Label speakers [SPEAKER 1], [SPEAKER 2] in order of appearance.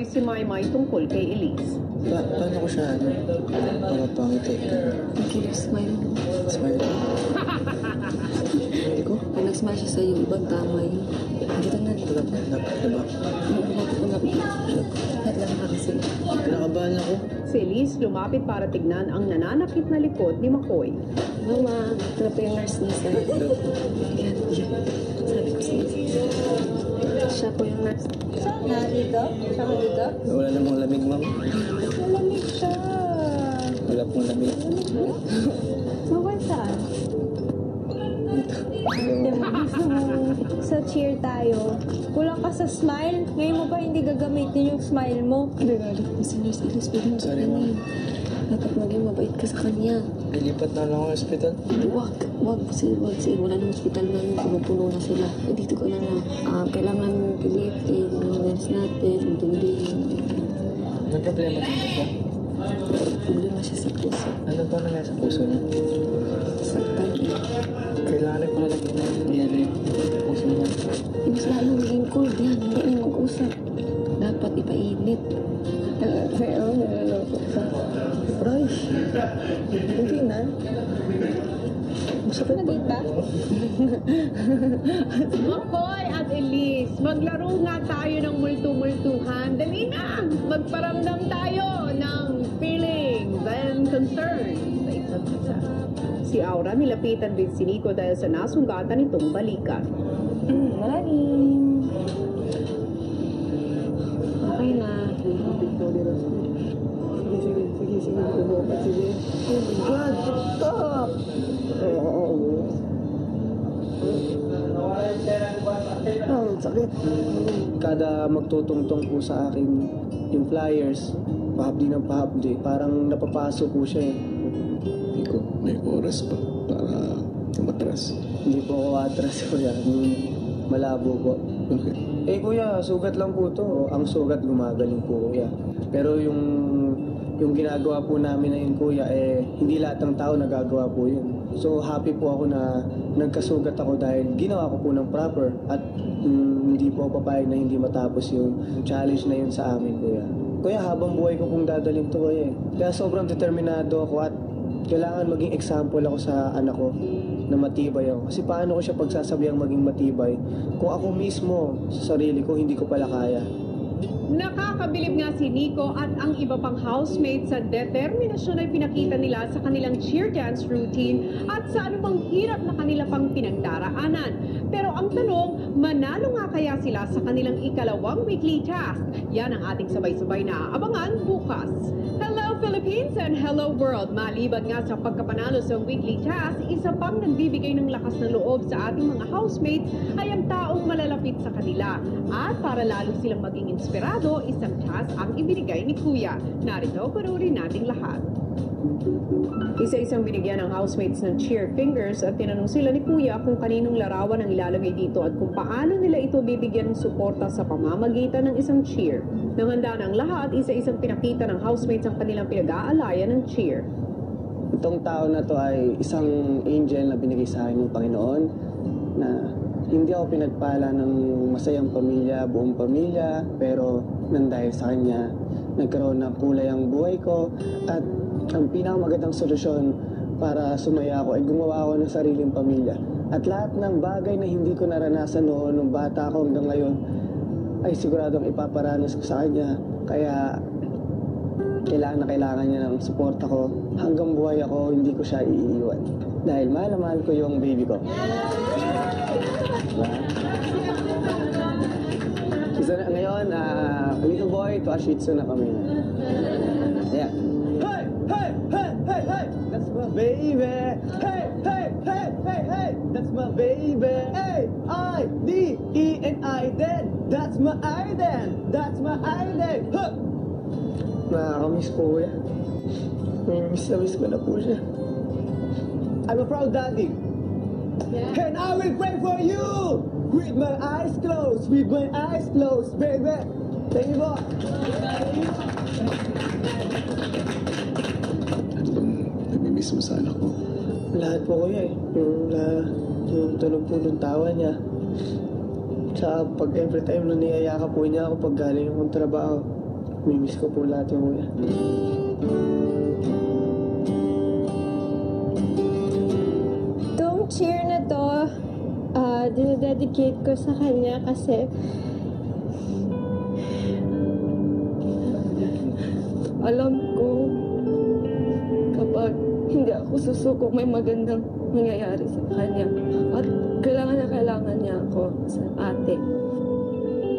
[SPEAKER 1] si Maymay tungkol kay Elise.
[SPEAKER 2] Paano ko siya, papapangit
[SPEAKER 3] Okay, smile.
[SPEAKER 2] Smile ko? Smile ko?
[SPEAKER 3] Pag nag-smile siya sa'yo, ibang tama yun. Dito na.
[SPEAKER 2] Diba?
[SPEAKER 3] Lapit. Lahat lang ka kasi.
[SPEAKER 2] Kinakabahan ako.
[SPEAKER 1] Si Elise lumapit para tignan ang nananakit na likod ni McCoy.
[SPEAKER 3] Mama, ito na po yung nurse niya sa'yo. Yan. Sabi ko sa'yo. Siya po yung nurse.
[SPEAKER 4] Saan na? Dito? Saan ka dito?
[SPEAKER 2] Wala namang lamig, ma'am.
[SPEAKER 4] Malamig siya.
[SPEAKER 2] Wala pong lamig.
[SPEAKER 4] Mawal saan?
[SPEAKER 2] Dito.
[SPEAKER 4] Gusto mo sa cheer tayo. Kulang ka sa smile. Ngayon mo ba hindi gagamitin yung smile mo?
[SPEAKER 3] Nagalit mo si Nurse Elise. Pwede mo sa
[SPEAKER 2] Sorry,
[SPEAKER 3] kanya.
[SPEAKER 2] ma'am.
[SPEAKER 3] Dapat maging mabait ka sa kanya.
[SPEAKER 2] Lilipat na lang ako sa ospital.
[SPEAKER 3] Wag. Wala ng hospital na yun. Puno na sila. Dito ka na na. Kailangan pilitin. Yung nurse natin. Intindihin.
[SPEAKER 2] Ano problema dito po?
[SPEAKER 3] Problema siya sa puso.
[SPEAKER 2] Ano ba nangyari sa puso niya?
[SPEAKER 3] Saktan.
[SPEAKER 2] Kailangan ko na lang nangyari yung puso niya.
[SPEAKER 3] Mas lalo maging cold yan. Hindi na mag-usap. Dapat ipainit.
[SPEAKER 2] Aray! Hindi na. Masakit
[SPEAKER 4] Nagit ba?
[SPEAKER 1] McCoy at Elise, maglaro nga tayo ng multu-multuhan. Dali na! Magparamdam tayo ng feelings and concerns sa isa't isa. Si Aura nilapitan din si Nico dahil sa nasunggatan nitong balikat.
[SPEAKER 4] Maraming.
[SPEAKER 3] Okay na.
[SPEAKER 2] Sige. Oh my God! Stop! Sakit. Kada magtutungtong po sa akin yung flyers, pahapdi, parang napapasok po siya eh.
[SPEAKER 5] Ikaw, may oras pa para matras.
[SPEAKER 2] Hindi po ako atras kuya. Malabo po.
[SPEAKER 5] Bakit?
[SPEAKER 2] Eh kuya, sugat lang po to. Ang sugat gumagaling po kuya. Pero yung ginagawa po namin na yun kuya, hindi lahat ng tao nagagawa po yun. So happy po ako na nagkasugat ako dahil ginawa ko po ng proper at hindi po ako papayag na hindi matapos yung challenge na yun sa amin kuya. Kuya, habang buhay ko pong dadalhin to kuya. Kaya sobrang determinado ako at kailangan maging example ako sa anak ko na matibay ako. Kasi paano ko siya pagsasabihang maging matibay kung ako mismo sa sarili ko hindi ko pala kaya.
[SPEAKER 1] Nakakabilib nga si Nico at ang iba pang housemates sa determinasyon ay pinakita nila sa kanilang cheer dance routine at sa anumang hirap na kanila pang pinagdaraanan. Pero ang tanong, manalo nga kaya sila sa kanilang ikalawang weekly task? Yan ang ating sabay-sabay na abangan bukas. Hello Philippines and hello world! Maliban nga sa pagkapanalo sa weekly task, isa pang nagbibigay ng lakas ng loob sa ating mga housemates ay ang taong malalapit sa kanila. At para lalo silang maging inspirado, isang task ang ibinigay ni Kuya. Narito, panurin nating lahat. Isa-isang binigyan ng housemates ng cheer fingers at tinanong sila ni Kuya kung kaninong larawan ang ilalagay dito at kung paano nila ito bibigyan ng suporta sa pamamagitan ng isang cheer. Nang handa ng lahat, isa-isang pinakita ng housemates ang kanilang pinag-aalayan ng cheer.
[SPEAKER 2] Itong tao na to ay isang angel na binigay sa akin ng Panginoon na hindi ako pinagpala ng masayang pamilya, buong pamilya, pero nang dahil sa kanya, nagkaroon ng kulay ang buhay ko at ang pinakamagandang solusyon para sumaya ako ay gumawa ako ng sariling pamilya. At lahat ng bagay na hindi ko naranasan noon nung bata ako hanggang ngayon ay siguradong ipaparanas ko sa kanya. Kaya kailangan niya ng support ako. Hanggang buhay ako, hindi ko siya iiwan. Dahil mahal na mahal ko yung baby ko. Diba? So, ngayon, little boy to a shih tzu na kami. Yeah. Hey! Hey! Hey! Hey! Hey! That's my baby! Hey! Hey! Hey! Hey! Hey! That's my baby! A-I-D-E-N-I-D-E-N! That's my Aiden! That's my Aiden! Huh! Nakakamiss po kuya. Miss ko na po siya. I'm a proud daddy. Yeah. And I will pray for you! With my eyes closed! With my eyes closed, baby! Thank you po!
[SPEAKER 5] Ano bang namimiss mo sa anak mo?
[SPEAKER 2] Lahat po kuya eh. Yung tunog po ng tawa niya. Sa pag every time na niyayaka po niya ako pag galing akong trabaho. Mimiss ko po lahat yung kuya.
[SPEAKER 4] Itong cheer na to, dinededicate ko sa kanya kasi
[SPEAKER 3] Alam ko, kapag hindi ako susuko, may magandang mangyayari sa kanya. At kailangan niya ako sa ate.